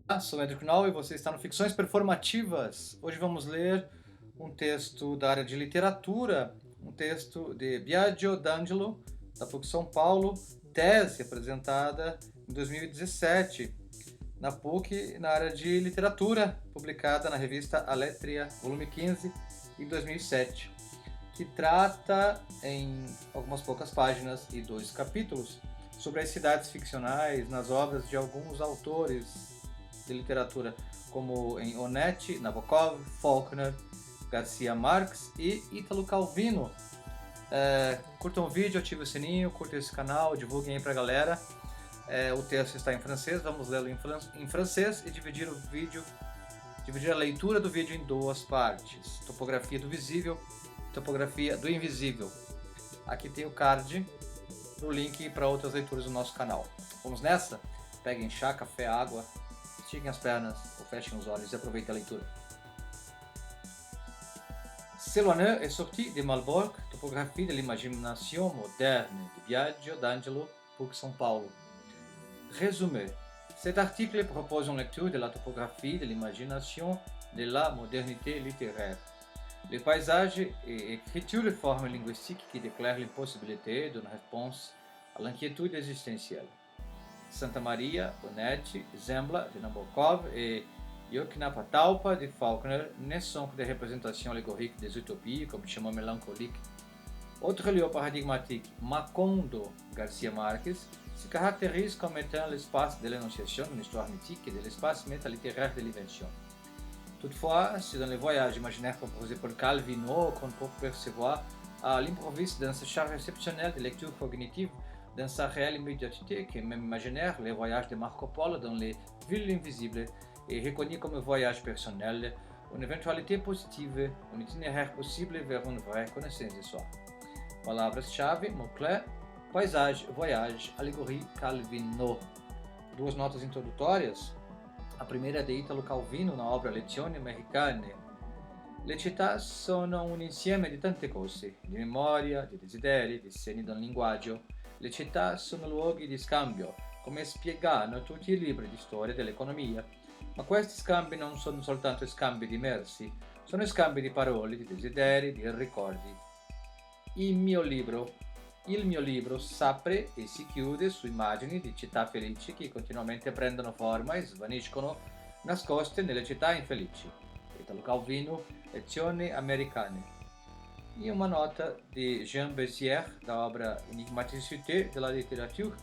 Olá, sou Edric Knoll e você está no Ficções Performativas. Hoje vamos ler um texto da área de literatura, um texto de Biagio D'Angelo, da PUC São Paulo, tese apresentada em 2017 na PUC na área de literatura, publicada na revista Aletria, volume 15, em 2007, que trata em algumas poucas páginas e 2 capítulos sobre as cidades ficcionais nas obras de alguns autores de literatura, como em Onetti, Nabokov, Faulkner, Garcia Marques e Ítalo Calvino. Curtam o vídeo, ativem o sininho, curtam esse canal, divulguem aí pra galera. O texto está em francês, vamos lê-lo em francês e dividir a leitura do vídeo em 2 partes. Topografia do visível, topografia do invisível. Aqui tem o card pro link para outras leituras do nosso canal. Vamos nessa? Peguem chá, café, água, estiquem as pernas ou fechem os olhos e aproveitem a leitura. Séloigneux est sorti de Malbork, topographie de l'imagination moderne de Biagio D'Angelo pour São Paulo. Résumé. Cet article propose une lecture de la topographie de l'imagination de la modernité littéraire. Les paysages et écriture de formes linguistiques qui déclarent l'impossibilité d'une réponse à l'inquiétude existentielle. Santa Maria, Onetti, Zembla de Nabokov et Yoknapatalpa de Faulkner ne sont que des représentations allégoriques des utopies comme chemin mélancolique. Autre lieu paradigmatique, Macondo, Garcia Marques, se caractérise comme étant l'espace de l'énonciation d'une histoire mythique et de l'espace métalittéraire de l'invention. Toutefois, c'est dans les voyages imaginaires proposés par Calvino qu'on peut percevoir à l'improviste dans ce charge exceptionnel de lecture cognitive dans sa réelle immédiateté que même imaginaire, les voyages de Marco Polo dans les villes invisibles est reconnu comme un voyage personnel, une éventualité positive, un itinéraire possible vers une vraie connaissance de soi. Palavras-chave, mot-clé, paisagem, voyage, alegoria, Calvino. 2 notas introdutórias. A primeira é de Italo Calvino na obra Lezioni Americane. Le città sono un insieme di tante cose, di memoria, di desideri, di segni del linguaggio. Le città sono luoghi di scambio, come spiegano tutti i libri di storia dell'economia. Ma questi scambi non sono soltanto scambi di merci, sono scambi di parole, di desideri, di ricordi. Il mio libro s'apre e si chiude su immagini di città felici che continuamente prendono forma e svaniscono nascoste nelle città infelici. Italo Calvino, Lezioni Americane. E uma nota de Jean Bézière, da obra Énigmaticité de la littérature.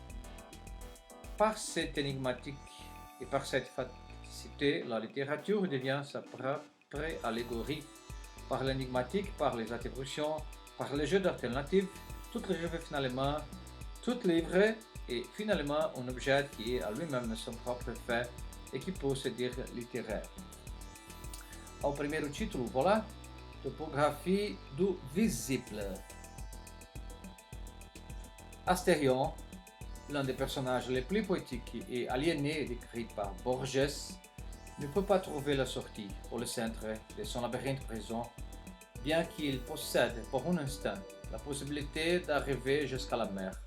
Par cette énigmatique et par cette faticité, la littérature devient sa propre allégorie. Par l'énigmatique, par les attributions, par le jeu d'alternatives, tout livre est finalement un objet qui est à lui-même son propre fait et qui peut se dire littéraire. Ao primeiro título, voilà, Topographie du visible. Astérion, l'un des personnages les plus poétiques et aliénés décrits par Borges, ne peut pas trouver la sortie pour le centre de son labyrinthe présent, bien qu'il possède pour un instant la possibilité d'arriver jusqu'à la mer.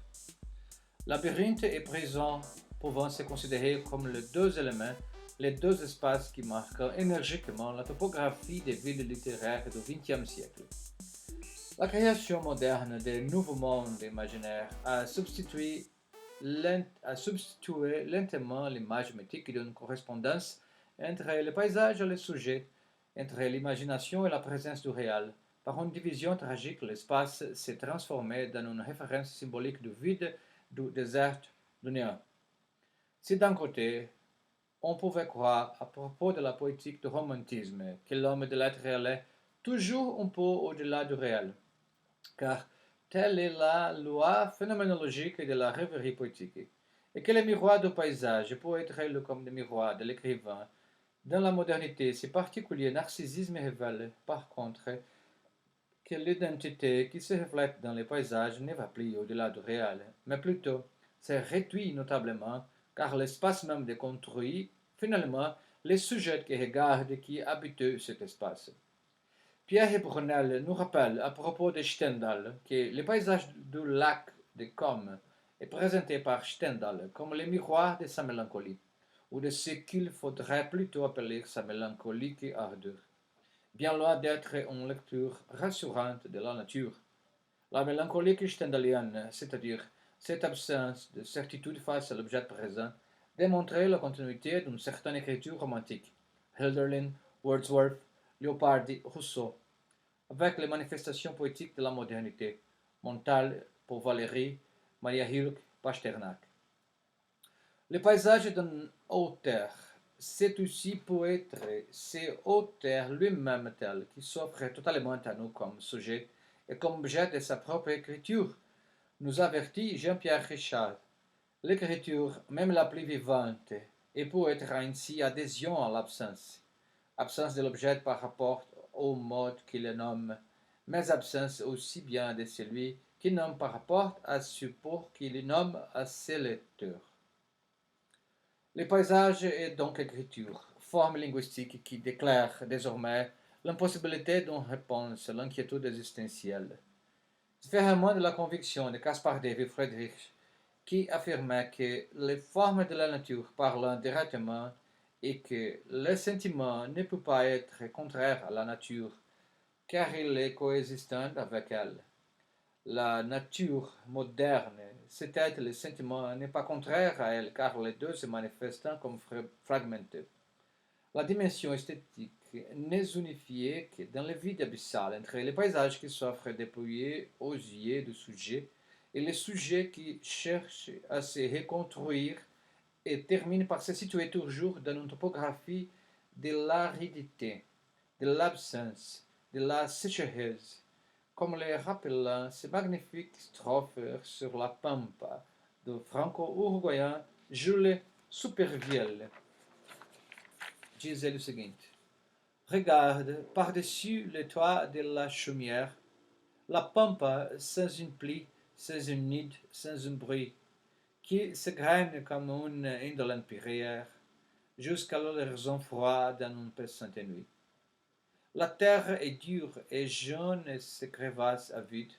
Labyrinthe et prison pouvant se considérer comme les 2 éléments, les 2 espaces qui marquent énergiquement la topographie des villes littéraires du XXe siècle. La création moderne des nouveaux mondes imaginaires a substitué lentement l'image mythique d'une correspondance entre le paysage et le sujet, entre l'imagination et la présence du réel. Par une division tragique, l'espace s'est transformé dans une référence symbolique du vide, du désert, du néant. Si d'un côté, on pouvait croire à propos de la poétique du romantisme que l'homme de l'être allait toujours un peu au-delà du réel, car telle est la loi phénoménologique de la rêverie poétique, et que le miroir du paysage peut être lu comme le miroir de l'écrivain. Dans la modernité, ce particulier narcissisme révèle, par contre, que l'identité qui se reflète dans les paysages ne va plus au-delà du réel, mais plutôt se réduit notablement, car l'espace même déconstruit finalement les sujets qui regardent et qui habitent cet espace. Pierre Brunel nous rappelle à propos de Stendhal que le paysage du lac de Comme est présenté par Stendhal comme le miroir de sa mélancolie, ou de ce qu'il faudrait plutôt appeler sa mélancolique ardeur. Bien loin d'être une lecture rassurante de la nature, la mélancolique stendhalienne, c'est-à-dire cette absence de certitude face à l'objet présent, démontrait la continuité d'une certaine écriture romantique. Hölderlin, Wordsworth, Leopardi, Rousseau, avec les manifestations poétiques de la modernité, Montal pour Valéry, Maria Hilke, Pasternak. Le paysage d'un auteur, c'est aussi pour être c'est auteur lui-même tel qui s'offre totalement à nous comme sujet et comme objet de sa propre écriture, nous avertit Jean-Pierre Richard. L'écriture, même la plus vivante, est pour être ainsi adhésion à l'absence. Absence de l'objet par rapport au mode qui le nomme, mais absence aussi bien de celui qui nomme par rapport à ce support qui le nomme à ses lecteurs. Le paysage est donc écriture, forme linguistique qui déclare désormais l'impossibilité d'une réponse à l'inquiétude existentielle. Différemment de la conviction de Caspar David Friedrich, qui affirmait que les formes de la nature parlent directement et que le sentiment ne peut pas être contraire à la nature, car il est coexistant avec elle. La nature moderne, c'est-à-dire le sentiment, n'est pas contraire à elle, car les deux se manifestent comme fragmentés. La dimension esthétique n'est unifiée que dans le vide abyssal entre les paysages qui s'offrent déployés aux yeux du sujet et les sujets qui cherchent à se reconstruire et terminent par se situer toujours dans une topographie de l'aridité, de l'absence, de la sécheresse, comme le rappelle ces magnifiques strophes sur la Pampa du franco-uruguayen Jules Supervielle. Disait le seguinte: regarde par-dessus le toit de la chaumière, la Pampa sans une pluie, sans une nid, sans un bruit, qui se graine comme une indolente prière, jusqu'à l'horizon froid dans une pesante nuit. La terre est dure et jaune et se crevasse à vide.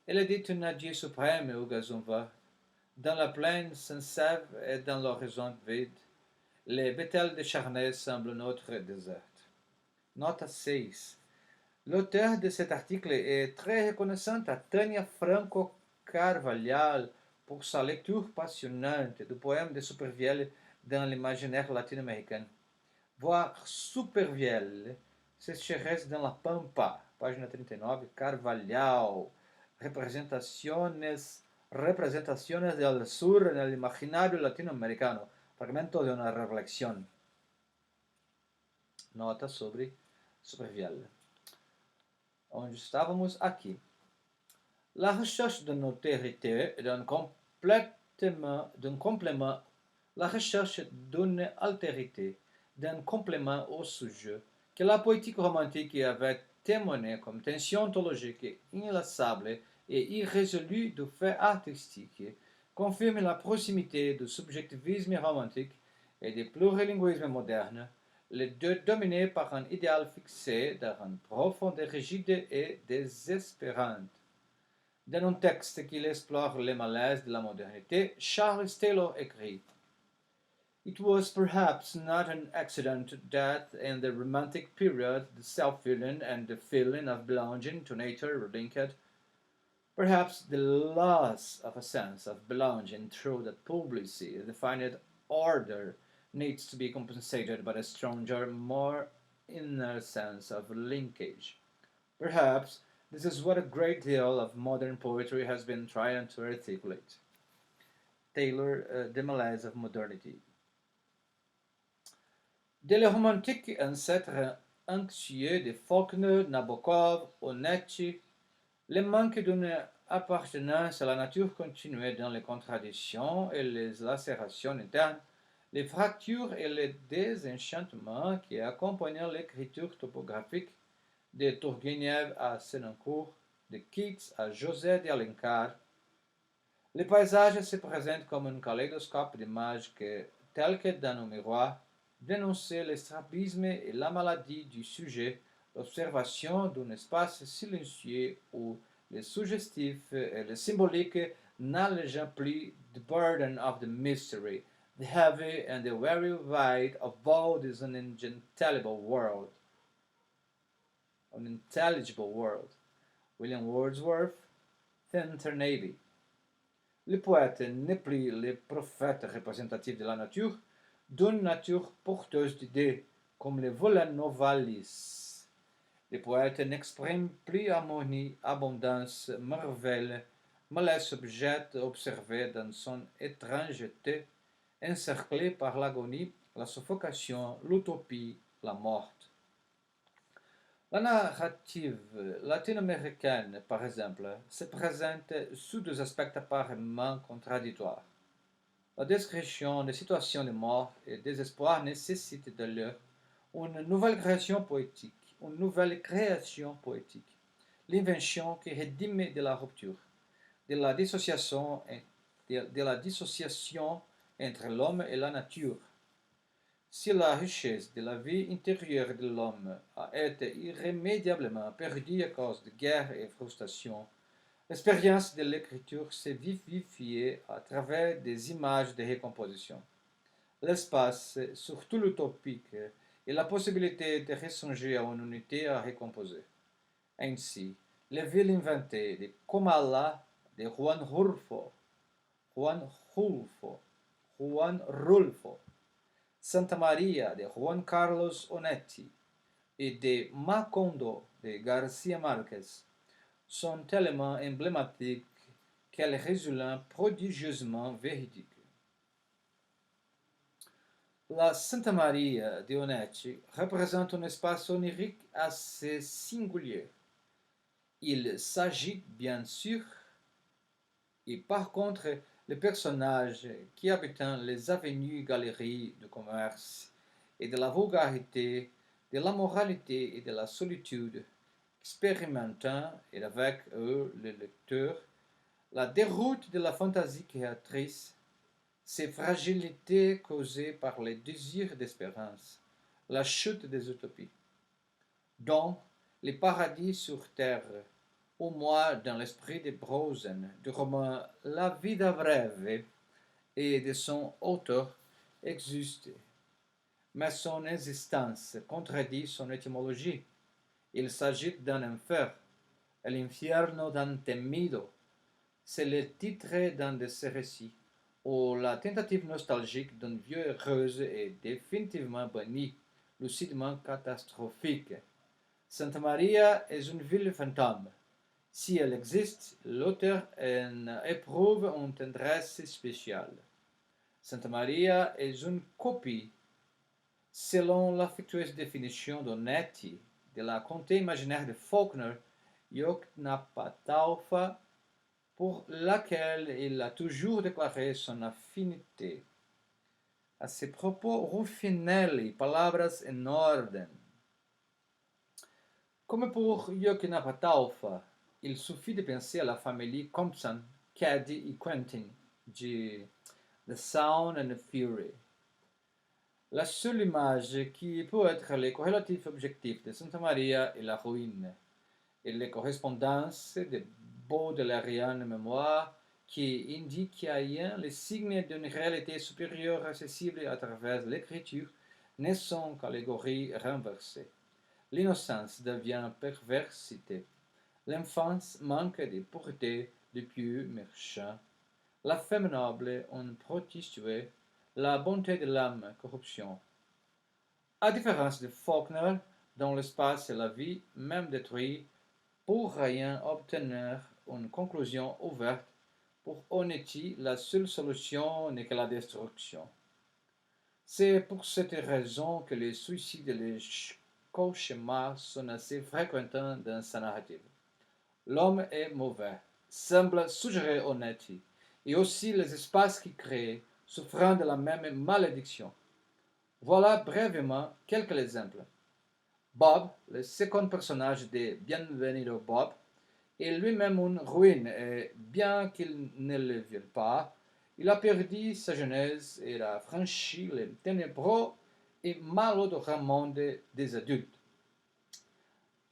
Elle dit un adieu suprême au gazon vert. Dans la plaine sans sève et dans l'horizon vide, les bétels de Charnay semblent notre désert. Note 6. L'auteur de cet article est très reconnaissant à Tânia Franco Carvalhal pour sa lecture passionnante du poème de Supervielle dans l'imaginaire latino-américain. Voir Supervielle, sécheresse dans la Pampa, página 39, Carvalhal, representaciones del sur en el imaginario latinoamericano, fragmento de una reflexión. Nota sobre Supervielle. Onde estávamos? Aqui. La recherche d'une altérité, d'un complément, la recherche d'une altérité, d'un complément au sujet, que la poétique romantique avait témoigné comme tension ontologique inlassable et irrésolue du fait artistique, confirme la proximité du subjectivisme romantique et du plurilinguisme moderne, les deux dominés par un idéal fixé d'un profond et rigide et désespérant. Dans un texte qui explore les malaises de la modernité, Charles Taylor écrit: It was perhaps not an accident that in the Romantic period the self-feeling and the feeling of belonging to nature were linked. Perhaps the loss of a sense of belonging through that publicly defined order needs to be compensated by a stronger, more inner sense of linkage. Perhaps this is what a great deal of modern poetry has been trying to articulate. Taylor, The Malaise of Modernity. Dès les romantiques ancêtres anxieux de Faulkner, Nabokov ou Nietzsche, le manque d'une appartenance à la nature continuait dans les contradictions et les lacérations internes, les fractures et les désenchantements qui accompagnaient l'écriture topographique de Tourgueniev à Senancourt, de Keats à José de Alencar. Le paysage se présente comme un kaléidoscope d'images que, tel que dans un miroir, dénonçait l'estrabisme et la maladie du sujet, l'observation d'un espace silencieux où le suggestif et le symbolique n'allègent plus the burden of the mystery, The heavy and the very wide abode is an unintelligible world. Unintelligible world. William Wordsworth, Thinter Navy. Le poète n'est plus le prophète représentatif de la nature, d'une nature porteuse d'idées, comme les vola novalis. Le poète n'exprime plus harmonie, abondance, merveille, mais les objets observés dans son étrangeté, encerclés par l'agonie, la suffocation, l'utopie, la mort. La narrative latino-américaine, par exemple, se présente sous deux aspects apparemment contradictoires. La description des situations de mort et de désespoir nécessite d'ailleurs une nouvelle création poétique, l'invention qui rédime de la rupture, de la dissociation entre l'homme et la nature. Si la richesse de la vie intérieure de l'homme a été irrémédiablement perdue à cause de guerres et frustrations, l'expérience de l'écriture s'est vivifiée à travers des images de récomposition. L'espace, surtout l'utopique, et la possibilité de ressonger à une unité à récomposer. Ainsi, les villes inventées de Comala de Juan Rulfo, Santa Maria de Juan Carlos Onetti et de Macondo de Garcia Marquez sont tellement emblématiques qu'elles résultent prodigieusement véridiques. La Santa Maria de Onetti représente un espace onirique assez singulier. Il s'agit bien sûr, et par contre, les personnages qui habitent les avenues galeries du commerce et de la vulgarité, de la moralité et de la solitude, expérimentant, et avec eux le lecteur, la déroute de la fantaisie créatrice, ces fragilités causées par les désirs d'espérance, la chute des utopies. Donc, les paradis sur terre, au moins dans l'esprit de Brosen, du roman La vida breve et de son auteur, existe. Mais son existence contredit son étymologie. Il s'agit d'un enfer, l'infierno d'un temido. C'est le titre d'un de ses récits, où la tentative nostalgique d'une vie heureuse est définitivement bannie, lucidement catastrophique. Santa Maria est une ville fantôme. Si elle existe, l'auteur en éprouve une tendresse spéciale. Santa Maria est une copie, selon l'affectueuse définition d'Onetti, de la contrée imaginaire de Faulkner, Yoknapataufa, pour laquelle il a toujours déclaré son affinité. A ce propos, Ruffinelli, Palabras en Orden. Comme pour Yoknapataufa, il suffit de penser à la famille Compson, Caddy et Quentin de The Sound and the Fury. La seule image qui peut être le corrélatif objectif de Santa Maria est la ruine, et les correspondances de baudelairienne mémoire qui indiquent les signes d'une réalité supérieure accessible à travers l'écriture ne sont qu'allégories renversées. L'innocence devient perversité. L'enfance manque de pureté de pieux merchants. La femme noble, une prostituée. La bonté de l'âme, corruption. À différence de Faulkner, dont l'espace et la vie, même détruits, pour rien obtenir une conclusion ouverte, pour Onetti, la seule solution n'est que la destruction. C'est pour cette raison que les suicides et les cauchemars sont assez fréquents dans sa narrative. L'homme est mauvais, semble suggérer Onetti, et aussi les espaces qu'il crée, souffrant de la même malédiction. Voilà brièvement quelques exemples. Bob, le second personnage de Bienvenido Bob, est lui-même une ruine et bien qu'il ne le veuille pas, il a perdu sa jeunesse et a franchi le ténébreux et malodorant monde des adultes.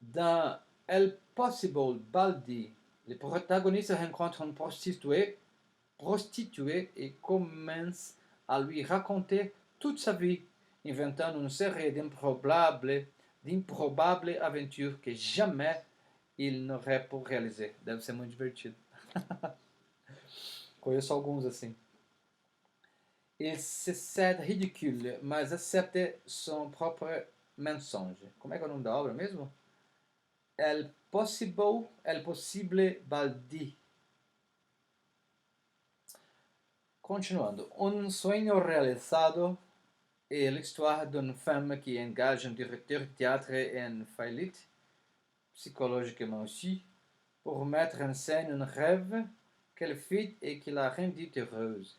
Dans El Possible Baldi, les protagonistes rencontrent une prostituée et commencent à lui raconter toute sa vie, inventant une série d'improbables aventures que jamais il n'aurait pu réaliser. Deve ser muito divertido. Conheço alguns assim. Il se cède ridicule, mas accepte son propre mensonge. Como é que é o nome da obra mesmo? El possible baldi. Continuando. Un sonho realizado est l'histoire d'une femme qui engage un directeur de théâtre en faillite, psychologiquement aussi, pour mettre en scène un rêve qu'elle fit et qui la rendit heureuse.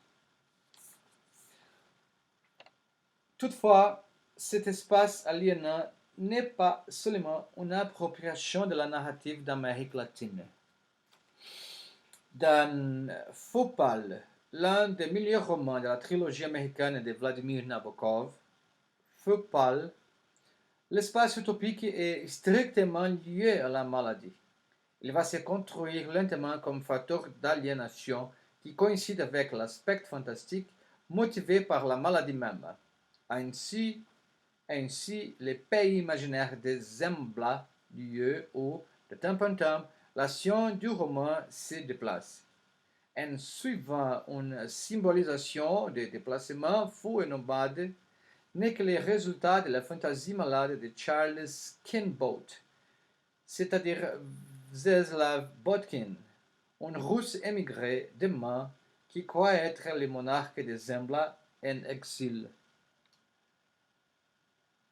Toutefois, cet espace aliénant n'est pas seulement une appropriation de la narrative d'Amérique latine. Dans Phopal, l'un des meilleurs romans de la trilogie américaine de Vladimir Nabokov, Phopal, l'espace utopique est strictement lié à la maladie. Il va se construire lentement comme facteur d'aliénation qui coïncide avec l'aspect fantastique motivé par la maladie même. Ainsi, les pays imaginaires des Zembla, lieu où, de temps en temps, l'action du roman se déplace. En suivant une symbolisation des déplacements fous et nomades, n'est que le résultat de la fantaisie malade de Charles Kinboat, c'est-à-dire Vzeslav Botkin, un russe émigré demain qui croit être le monarque des Zembla en exil.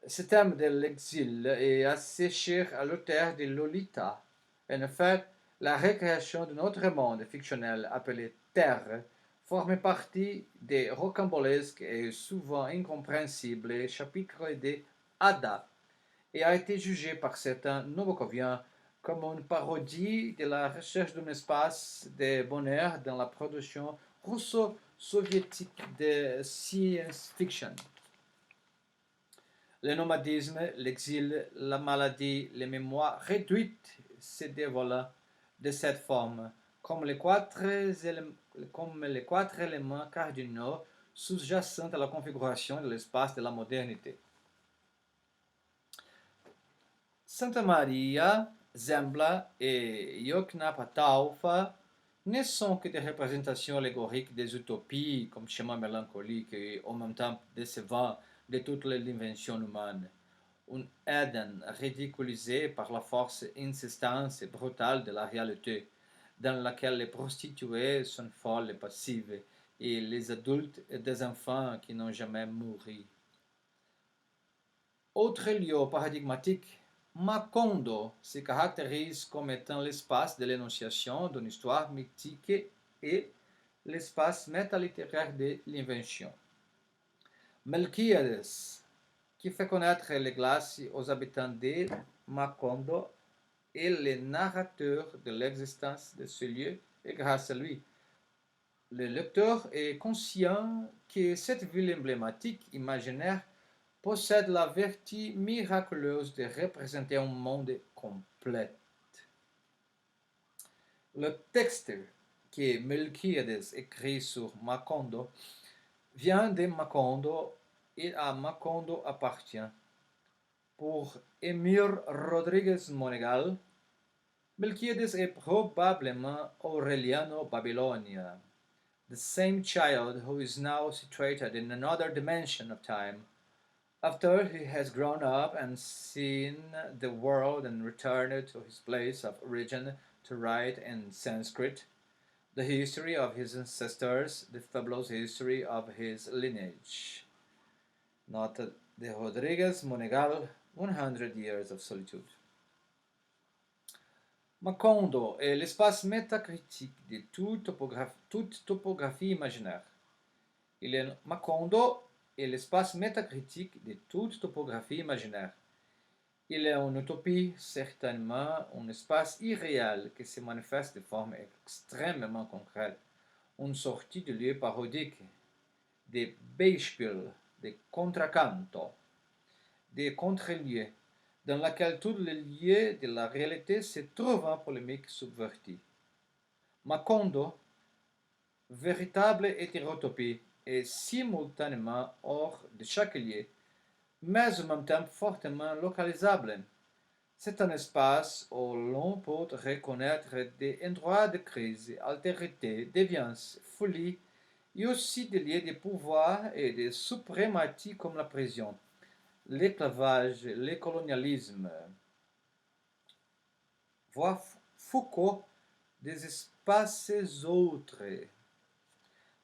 Ce thème de l'exil est assez cher à l'auteur de Lolita. En effet, la récréation d'un autre monde fictionnel appelé Terre forme partie des rocambolesques et souvent incompréhensibles chapitres de Ada et a été jugé par certains Nabokoviens comme une parodie de la recherche d'un espace de bonheur dans la production russo-soviétique de science-fiction. Le nomadisme, l'exil, la maladie, les mémoires réduites se dévoilent de cette forme, comme les quatre éléments cardinaux sous-jacents à la configuration de l'espace de la modernité. Santa Maria, Zembla et Yoknapataufa ne sont que des représentations allégoriques des utopies comme schéma mélancolique et en même temps décevant de toute l'invention humaine. Un Éden ridiculisé par la force insistante et brutale de la réalité, dans laquelle les prostituées sont folles et passives, et les adultes et des enfants qui n'ont jamais mouru. Autre lieu paradigmatique, Macondo se caractérise comme étant l'espace de l'énonciation d'une histoire mythique et l'espace métalittéraire de l'invention. Melquiades, qui fait connaître les glaces aux habitants de Macondo, est le narrateur de l'existence de ce lieu et grâce à lui, le lecteur est conscient que cette ville emblématique imaginaire possède la vertu miraculeuse de représenter un monde complet. Le texte que Melquiades écrit sur Macondo vient de Macondo et à Macondo appartient. Pour Emir Rodriguez Monegal, Melquiades est probablement Aureliano Babylonia, the same child who is now situated in another dimension of time, after he has grown up and seen the world and returned to his place of origin to write in Sanskrit the history of his ancestors, the fabulous history of his lineage. Nota de Rodriguez Monegal, 100 Years of Solitude. Macondo est l'espace métacritique de toute topographie imaginaire. Macondo est l'espace métacritique de toute topographie imaginaire. Il est une utopie, certainement un espace irréel qui se manifeste de forme extrêmement concrète, une sortie de lieu parodique, des Beispiel, des contracanto, des contre-lieux, dans laquelle tous les lieux de la réalité se trouvent en polémique subvertie. Macondo, véritable hétérotopie, est simultanément hors de chaque lieu, mais en même temps fortement localisable. C'est un espace où l'on peut reconnaître des endroits de crise, altérité, déviance, folie, et aussi des lieux de pouvoir et de suprématie comme la prison, l'esclavage, le colonialisme. Voir Foucault des espaces autres.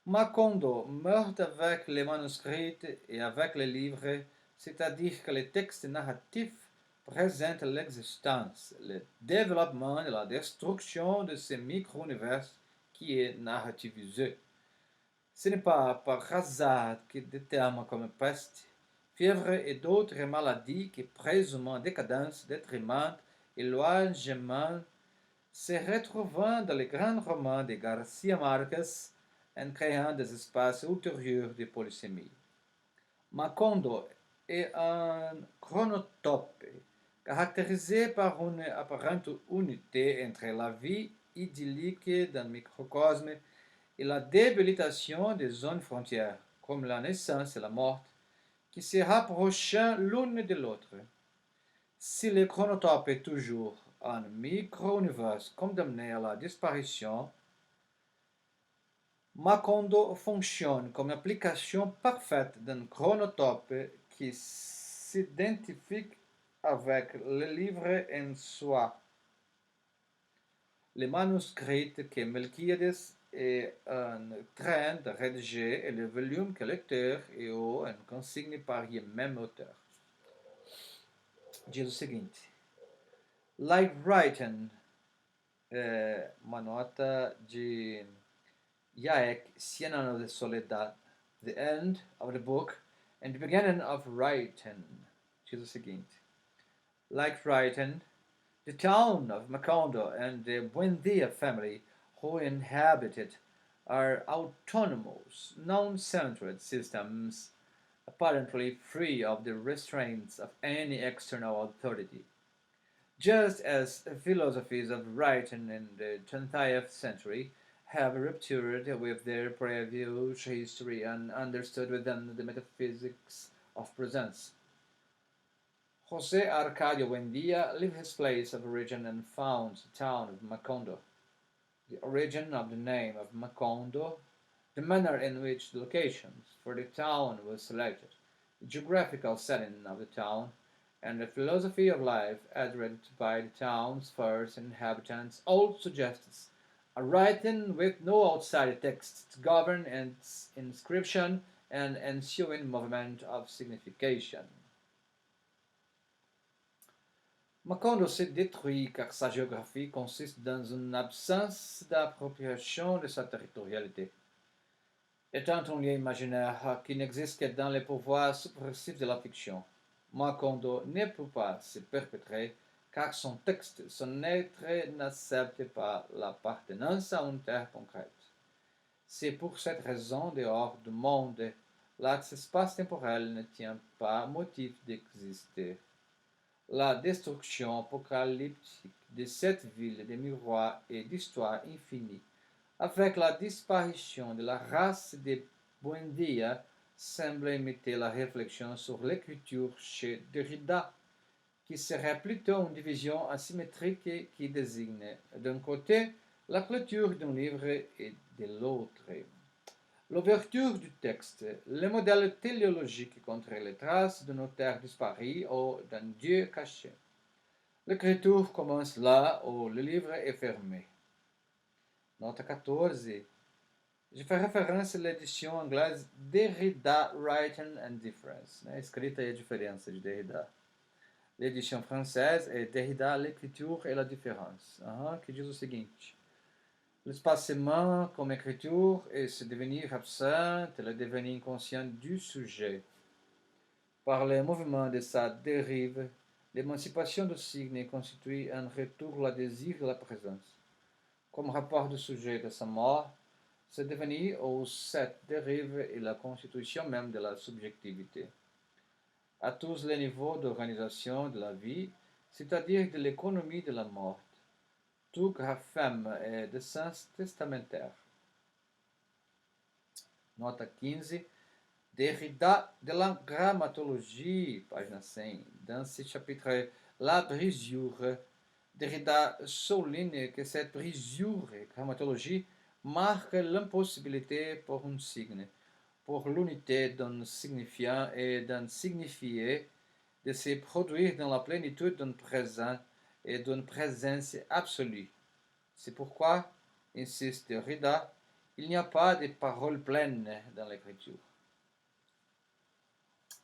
Macondo meurt avec les manuscrits et avec les livres, c'est-à-dire que les textes narratifs présentent l'existence, le développement et la destruction de ce micro-univers qui est narrativisé. Ce n'est pas par hasard que des termes comme peste, fièvre et d'autres maladies qui présument décadence, détriment, éloignement se retrouvant dans les grands romans de Garcia Marquez en créant des espaces ultérieurs de polysémie. Macondo est un chronotope caractérisé par une apparente unité entre la vie idyllique d'un microcosme et la débilitation des zones frontières, comme la naissance et la mort, qui se rapprochent l'une de l'autre. Si le chronotope est toujours un micro-univers condamné à la disparition, Macondo fonctionne comme l'application parfaite d'un chronotope qui s'identifie avec le livre en soi. Les manuscrits que Melquiades est en train de rédiger et le volume que le lecteur est en consigne par le même auteur. Diz o seguinte: Like writing, uma nota de Hayek, 100 anos de soledad, the end of the book and the beginning of writing. Diz o seguinte: Like writing, the town of Macondo and the Buendia family who inhabit it are autonomous, non-centered systems, apparently free of the restraints of any external authority. Just as philosophies of writing in the 20th century have ruptured with their previous history and understood within the metaphysics of presence. José Arcadio Buendía left his place of origin and found the town of Macondo. The origin of the name of Macondo, the manner in which the locations for the town was selected, the geographical setting of the town, and the philosophy of life adhered by the town's first inhabitants all suggests a writing with no outside text to govern its inscription and ensuing movement of signification. Macondo se détruit car sa géographie consiste dans une absence d'appropriation de sa territorialité. Étant un lieu imaginaire qui n'existe que dans les pouvoirs suppressifs de la fiction, Macondo ne peut pas se perpétrer car son texte, son être n'accepte pas l'appartenance à une terre concrète. C'est pour cette raison, dehors du monde, l'espace temporel ne tient pas motif d'exister. La destruction apocalyptique de cette ville de miroirs et d'histoire infinie, avec la disparition de la race des Buendia, semble imiter la réflexion sur l'écriture chez Derrida, qui serait plutôt une division asymétrique qui désigne d'un côté la clôture d'un livre et de l'autre l'ouverture du texte, le modèle téléologique contre les traces de nos terres disparues ou d'un Dieu caché. L'écriture commence là où le livre est fermé. Nota 14. Je fais référence à l'édition anglaise Derrida, Writing and Difference, né? Escrita e a diferença de Derrida. L'édition française est Derrida, l'écriture et la différence, qui dit o seguinte: l'espacement comme écriture est se devenir absent et le devenir inconscient du sujet. Par le mouvement de sa dérive, l'émancipation du signe constitue un retour au désir de la présence. Comme rapport du sujet de sa mort, ce devenir ou cette dérive est la constitution même de la subjectivité. À tous les niveaux d'organisation de la vie, c'est-à-dire de l'économie de la mort, tout graphème est de sens testamentaire. Nota 15. Derrida de la grammatologie, página 100. Dans ce chapitre, la brisure. Derrida souligne que cette brisure grammatologie marque l'impossibilité pour un signe, pour l'unité d'un signifiant et d'un signifié, de se produire dans la plénitude d'un présent et d'une présence absolue. C'est pourquoi, insiste Derrida, il n'y a pas de paroles pleines dans l'écriture.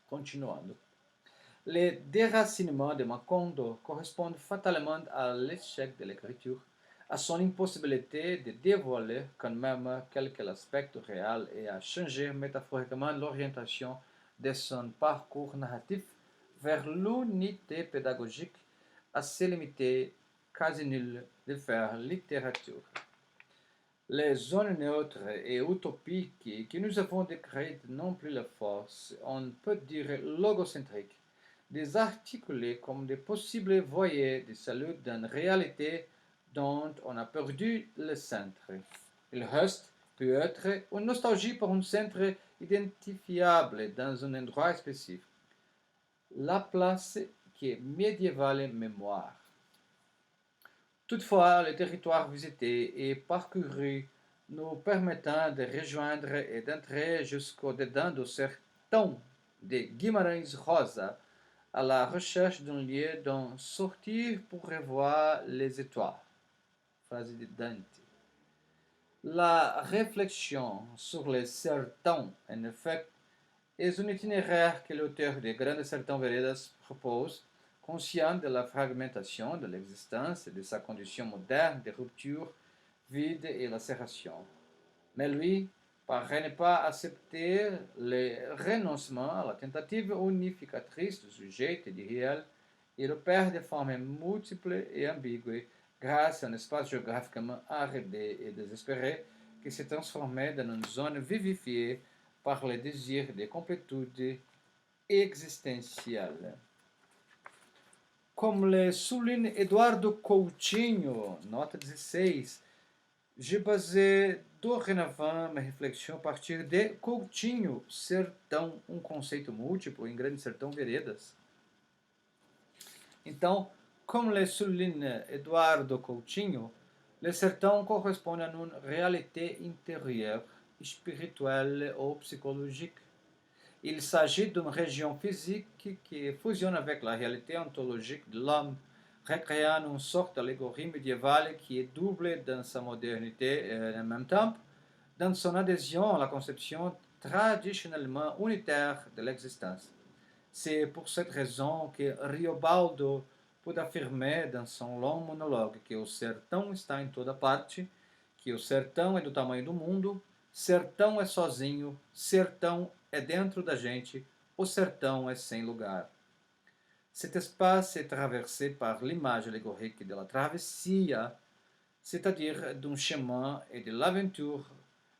Continuando. Les déracinements de Macondo correspondent fatalement à l'échec de l'écriture, à son impossibilité de dévoiler quand même quel que l'aspect réel et à changer métaphoriquement l'orientation de son parcours narratif vers l'unité pédagogique, assez limitée, quasi nulle, de faire littérature. Les zones neutres et utopiques que nous avons décrites n'ont plus la force, on peut dire logocentrique, désarticulées comme des possibles voyers de salut d'une réalité dont on a perdu le centre. Il reste peut-être une nostalgie pour un centre identifiable dans un endroit spécifique, la place qui est médiévale mémoire. Toutefois, le territoire visité et parcouru nous permettant de rejoindre et d'entrer jusqu'au-dedans de sertão de Guimarães Rosa à la recherche d'un lieu d'en sortir pour revoir les étoiles. Phrase de Dante. La réflexion sur le sertão, en effet, est un itinéraire que l'auteur des Grandes Sertão Veredas propose, conscient de la fragmentation de l'existence et de sa condition moderne de rupture, vide et lacération. Mais lui paraît ne pas accepter le renoncement à la tentative unificatrice du sujet et du réel. Il opère de formes multiples et ambiguës grâce à un espace géographiquement arrêté et désespéré qui s'est transformé dans une zone vivifiée par le désir de complétude existentielle. Comme le souligne Eduardo Coutinho, nota 16, j'ai basé dorénavant ma réflexion a partir de Coutinho, sertão, um conceito múltiplo em Grande Sertão Veredas. Então, comme le souligne Eduardo Coutinho, le sertão correspond à une réalité intérieure, spirituelle ou psychologique. Il s'agit d'une région physique qui fusionne avec la réalité ontologique de l'homme, recréant une sorte d'allégorie médiévale qui est double dans sa modernité et en même temps dans son adhésion à la conception traditionnellement unitaire de l'existence. C'est pour cette raison que Riobaldo peut affirmer dans son long monologue que o sertão está em toda parte, que o sertão é do tamanho do mundo, sertão é sozinho, sertão é dentro da gente, o sertão é sem lugar. Cet espace est traversé par l'image allégorique de la travessia, c'est-à-dire d'un chemin et de l'aventure,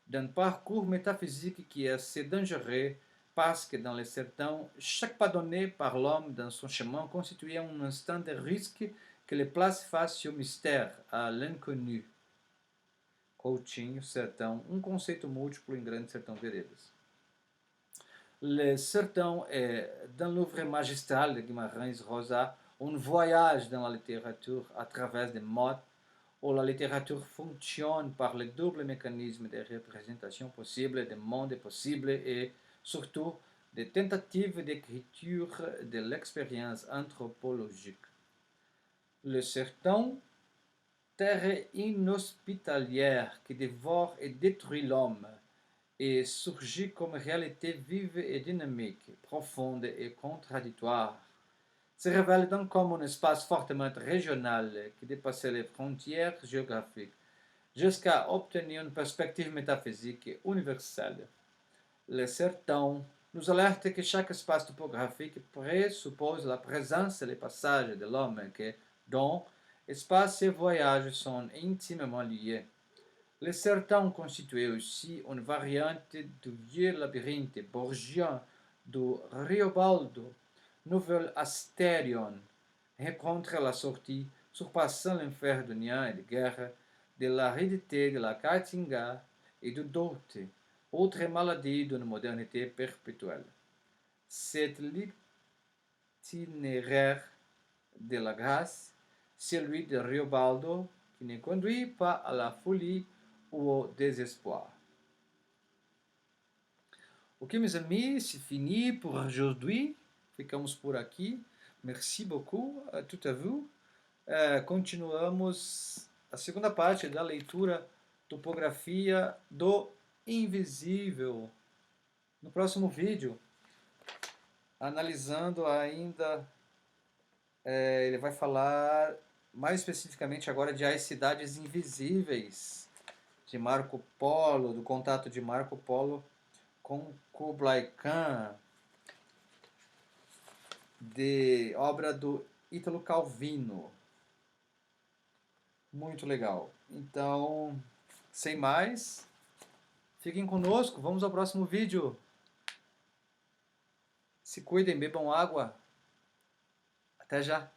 d'un parcours métaphysique qui est assez dangereux parce que dans les sertão, chaque pas donné par l'homme dans son chemin constituait un instant de risque que le place face au mystère, à l'inconnu. Coutinho, sertão, um conceito múltiplo em Grande Sertão Veredas. Le sertão est, dans l'œuvre magistrale de Guimarães Rosa, un voyage dans la littérature à travers des modes où la littérature fonctionne par le double mécanisme de représentation possible des mondes possibles et surtout des tentatives d'écriture de l'expérience anthropologique. Le sertão, terre inhospitalière qui dévore et détruit l'homme, et surgit comme réalité vive et dynamique, profonde et contradictoire, se révèle donc comme un espace fortement régional qui dépassait les frontières géographiques jusqu'à obtenir une perspective métaphysique et universelle. Le sertão nous alerte que chaque espace topographique présuppose la présence et le passage de l'homme que, dont espace et voyage sont intimement liés. Le sertão constituait aussi une variante du vieux labyrinthe borgien du Riobaldo, Nouvel Astérion, rencontre la sortie, surpassant l'enfer de Nian et de guerre, de l'aridité de la Caatinga et du Doute, Autre maladie d'une modernité perpétuelle. C'est l'itinéraire de la grâce, celui de Riobaldo, qui ne conduit pas à la folie ou au désespoir. Ok, meus amis, c'est fini pour aujourd'hui. Ficamos por aqui. Merci beaucoup a tout à vous. Continuamos a segunda parte da leitura Topografia do Invisível. No próximo vídeo, analisando ainda, ele vai falar mais especificamente agora de As Cidades Invisíveis, de Marco Polo, do contato de Marco Polo com Kublai Khan, de obra do Ítalo Calvino. Muito legal. Então, sem mais, fiquem conosco, vamos ao próximo vídeo. Se cuidem, bebam água. Até já!